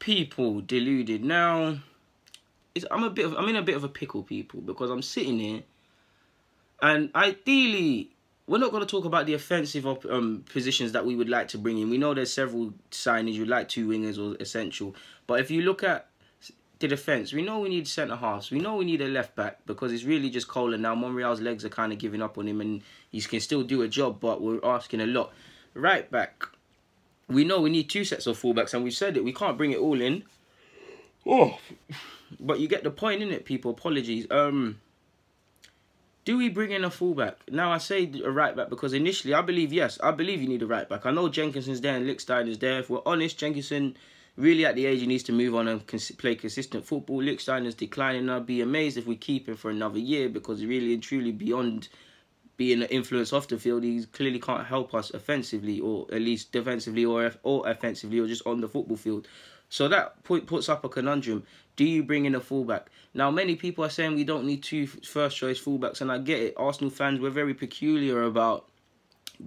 People deluded. Now, I'm in a bit of a pickle, people, because I'm sitting here, and ideally, we're not going to talk about the offensive positions that we would like to bring in. We know there's several signings. You'd like 2 wingers or essential, but if you look at the defence, we know we need centre halves. We know we need a left back because it's really just Cole, and now Monreal's legs are kind of giving up on him, and he can still do a job, but we're asking a lot. Right back, we know we need 2 sets of fullbacks, and we've said it. We can't bring it all in. Oh, but you get the point, innit, people? Apologies. Do we bring in a fullback? Now, I say a right back because initially, I believe you need a right back. I know Jenkinson's there and Lichtsteiner is there. If we're honest, Jenkinson really at the age he needs to move on and play consistent football. Lichtsteiner's declining. I'd be amazed if we keep him for another year because really and truly beyond being an influence off the field, he clearly can't help us offensively, or at least defensively or offensively, or just on the football field. So that puts up a conundrum. Do you bring in a fullback? Now, many people are saying we don't need 2 first-choice fullbacks, and I get it. Arsenal fans, we're very peculiar about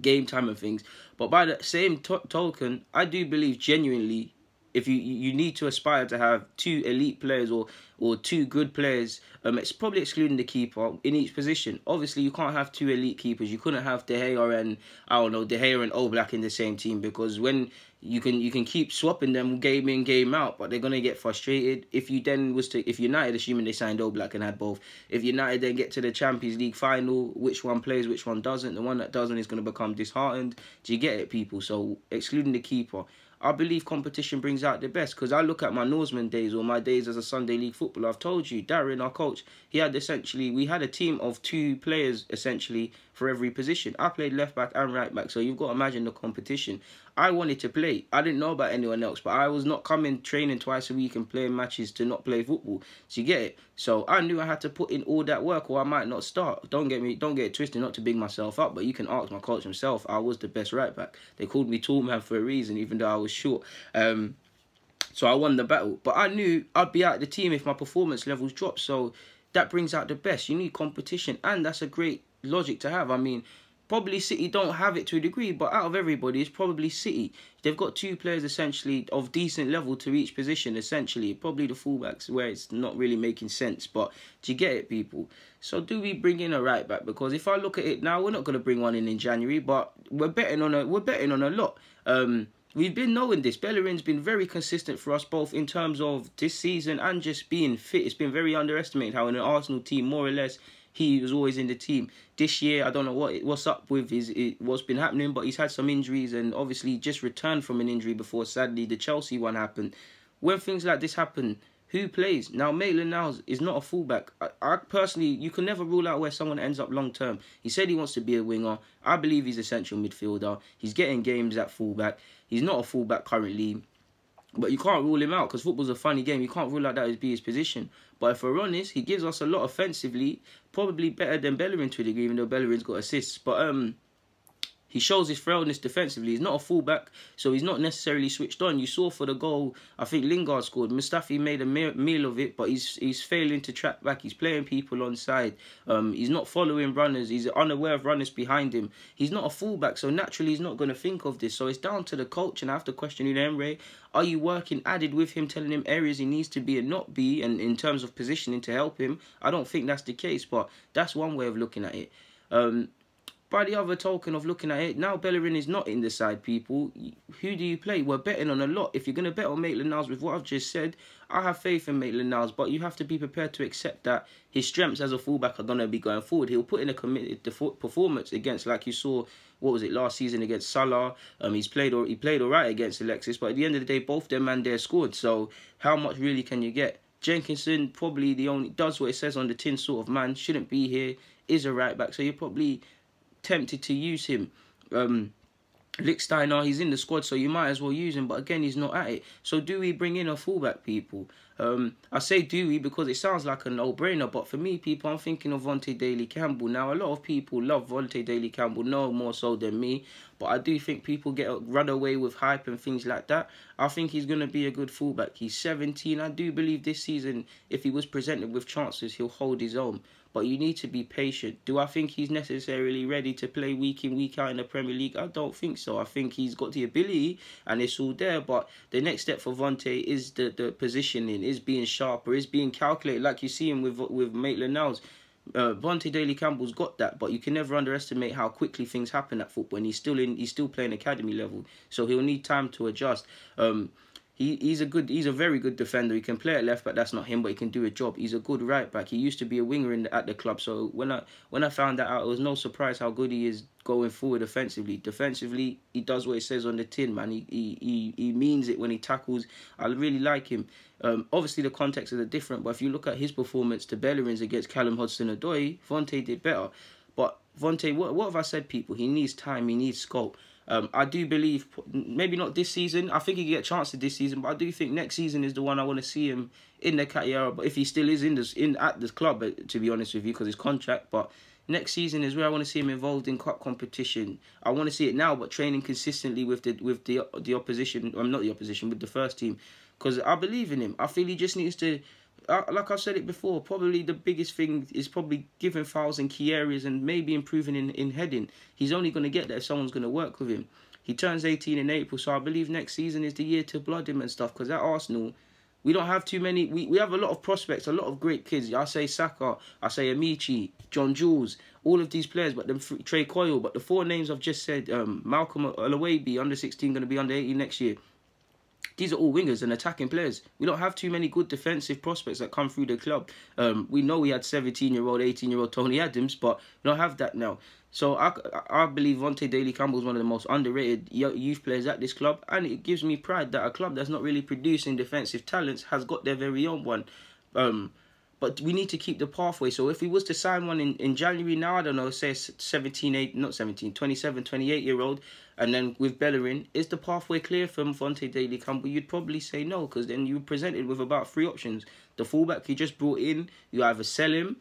game time and things. But by the same token, I do believe genuinely, if you need to aspire to have 2 elite players or 2 good players, it's probably excluding the keeper in each position. Obviously, you can't have 2 elite keepers. You couldn't have De Gea and Oblak in the same team, because when you can keep swapping them game in, game out, but they're gonna get frustrated. If United, assuming they signed Oblak and had both, if United then get to the Champions League final, which one plays, which one doesn't? The one that doesn't is gonna become disheartened. Do you get it, people? So excluding the keeper, I believe competition brings out the best, because I look at my Norseman days or my days as a Sunday League footballer. I've told you, Darren, our coach, we had a team of 2 players essentially for every position. I played left back and right back, so you've got to imagine the competition. I wanted to play. I didn't know about anyone else, but I was not coming training twice a week and playing matches to not play football. So you get it. So I knew I had to put in all that work, or I might not start. Don't get it twisted, not to big myself up, but you can ask my coach himself. I was the best right back. They called me tall man for a reason, even though I was short. So I won the battle, but I knew I'd be out of the team if my performance levels dropped. So that brings out the best. You need competition, and that's a great logic to have. I mean, probably City don't have it to a degree, but out of everybody, it's probably City. They've got 2 players essentially of decent level to each position, essentially. Probably the fullbacks where it's not really making sense, but do you get it, people? So do we bring in a right back? Because if I look at it now, we're not going to bring one in January, but we're betting on a lot. We've been knowing this. Bellerin's been very consistent for us both in terms of this season and just being fit. It's been very underestimated how in an Arsenal team, more or less, he was always in the team. This year, I don't know what's up with what's been happening, but he's had some injuries and obviously just returned from an injury before, sadly, the Chelsea one happened. When things like this happen, who plays? Now, Maitland-Niles is not a fullback. I personally, you can never rule out where someone ends up long term. He said he wants to be a winger. I believe he's a central midfielder. He's getting games at fullback. He's not a fullback currently, but you can't rule him out because football's a funny game. You can't rule out that would be his position. But if we're honest, he gives us a lot offensively, probably better than Bellerin to a degree, even though Bellerin's got assists. But he shows his frailness defensively. He's not a fullback, so he's not necessarily switched on. You saw for the goal, I think Lingard scored. Mustafi made a meal of it, but he's failing to track back. He's playing people on side. He's not following runners. He's unaware of runners behind him. He's not a fullback, so naturally he's not going to think of this. So it's down to the coach, and I have to question Emre. Are you working added with him, telling him areas he needs to be and not be, and in terms of positioning to help him? I don't think that's the case, but that's one way of looking at it. By the other token of looking at it, now Bellerin is not in the side, people. Who do you play? We're betting on a lot. If you're going to bet on Maitland-Niles with what I've just said, I have faith in Maitland-Niles, but you have to be prepared to accept that his strengths as a fullback are going to be going forward. He'll put in a committed performance against, like you saw, last season against Salah. He played all right against Alexis, but at the end of the day, both them and they scored. So how much really can you get? Jenkinson, probably does what it says on the tin sort of man, shouldn't be here, is a right back, so you're probably tempted to use him. Lichtsteiner, he's in the squad, so you might as well use him, but again, he's not at it. So do we bring in a fullback, people? I say do we because it sounds like a no-brainer, but for me, people, I'm thinking of Vontae Daley-Campbell. Now, a lot of people love Vontae Daley-Campbell, no more so than me, But I do think people get run away with hype and things like that. I think he's going to be a good fullback. He's 17. I do believe this season, if he was presented with chances, he'll hold his own. But you need to be patient. Do I think he's necessarily ready to play week in, week out in the Premier League? I don't think so. I think he's got the ability and it's all there. But the next step for Vontae is the positioning, is being sharper, is being calculated, like you see him with Maitland-Niles. Vontae Daley-Campbell's got that, but you can never underestimate how quickly things happen at football. And he's still playing academy level, so he'll need time to adjust. He's a very good defender. He can play at left back. That's not him, but he can do a job. He's a good right back. He used to be a winger at the club. So when I found that out, it was no surprise how good he is going forward offensively. Defensively, he does what it says on the tin, man. He means it when he tackles. I really like him. Obviously, the contexts are different, but if you look at his performance to Bellerin's against Callum Hudson-Odoi, Vontae did better. But Vontae, what have I said, people? He needs time. He needs scope. I do believe, maybe not this season. I think he can get chances this season, but I do think next season is the one I want to see him in the Cagliari. But if he still is at this club, to be honest with you, because his contract. But next season is where I want to see him involved in cup competition. I want to see it now, but training consistently with the opposition. Not the opposition, with the first team, because I believe in him. I feel he just needs to. Like I've said it before, probably the biggest thing is probably giving fouls in key areas and maybe improving in heading. He's only going to get there if someone's going to work with him. He turns 18 in April, so I believe next season is the year to blood him and stuff, because at Arsenal, we don't have too many. We have a lot of prospects, a lot of great kids. I say Saka, I say Amici, John Jules, all of these players, but Trey Coyle, but the four names I've just said, Malcolm Oluwabi, under 16, going to be under 18 next year. These are all wingers and attacking players. We don't have too many good defensive prospects that come through the club. We know we had 17-year-old, 18-year-old Tony Adams, but we don't have that now. So I believe Vontae Daley-Campbell is one of the most underrated youth players at this club, and it gives me pride that a club that's not really producing defensive talents has got their very own one. But we need to keep the pathway. So if we was to sign one in January now, I don't know, say 27, 28-year-old, and then with Bellerin, is the pathway clear from Vontae Daley-Campbell? You'd probably say no, because then you're presented with about three options. The fullback you just brought in, you either sell him,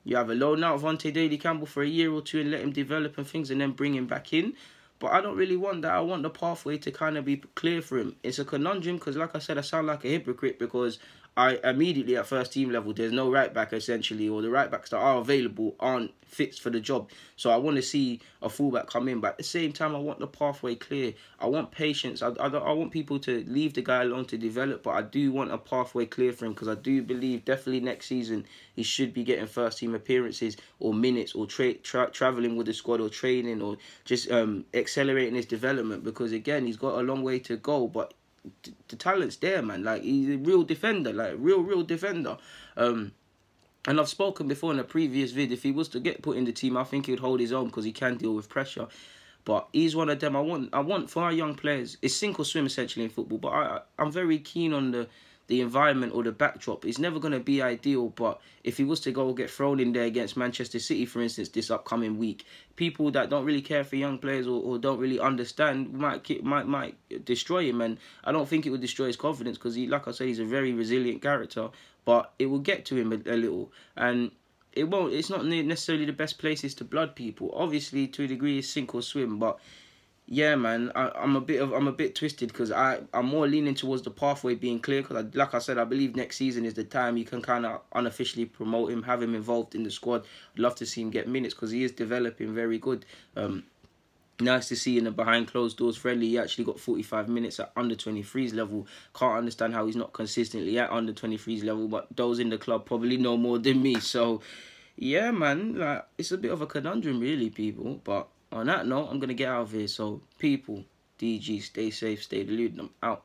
you either loan out Vontae Daley-Campbell for a year or two and let him develop and things, and then bring him back in. But I don't really want that. I want the pathway to kind of be clear for him. It's a conundrum because, like I said, I sound like a hypocrite because I immediately at first team level, there's no right back essentially, or the right backs that are available aren't fits for the job. So I want to see a fullback come in, but at the same time, I want the pathway clear. I want patience. I want people to leave the guy alone to develop, but I do want a pathway clear for him because I do believe definitely next season he should be getting first team appearances or minutes or traveling with the squad or training or just accelerating his development because again, he's got a long way to go, but the talent's there, man. Like, he's a real defender, like real defender. And I've spoken before in a previous vid, if he was to get put in the team, I think he would hold his own because he can deal with pressure. But he's one of them. I want for our young players, it's sink or swim essentially in football, but I'm very keen on the environment or the backdrop. It's never going to be ideal, but if he was to go get thrown in there against Manchester City, for instance, this upcoming week, people that don't really care for young players or don't really understand might destroy him, and I don't think it would destroy his confidence because, like I say, he's a very resilient character, but it will get to him a little, and it won't. It's not necessarily the best places to blood people. Obviously, to a degree, it's sink or swim, but yeah, man, I'm a bit twisted because I'm more leaning towards the pathway being clear because, like I said, I believe next season is the time you can kind of unofficially promote him, have him involved in the squad. I'd love to see him get minutes because he is developing very good. Nice to see in the behind closed doors friendly. He actually got 45 minutes at under 23s level. Can't understand how he's not consistently at under 23s level, but those in the club probably know more than me. So, yeah, man, like it's a bit of a conundrum, really, people, but on that note, I'm going to get out of here. So, people, DG, stay safe, stay deluded. I'm out.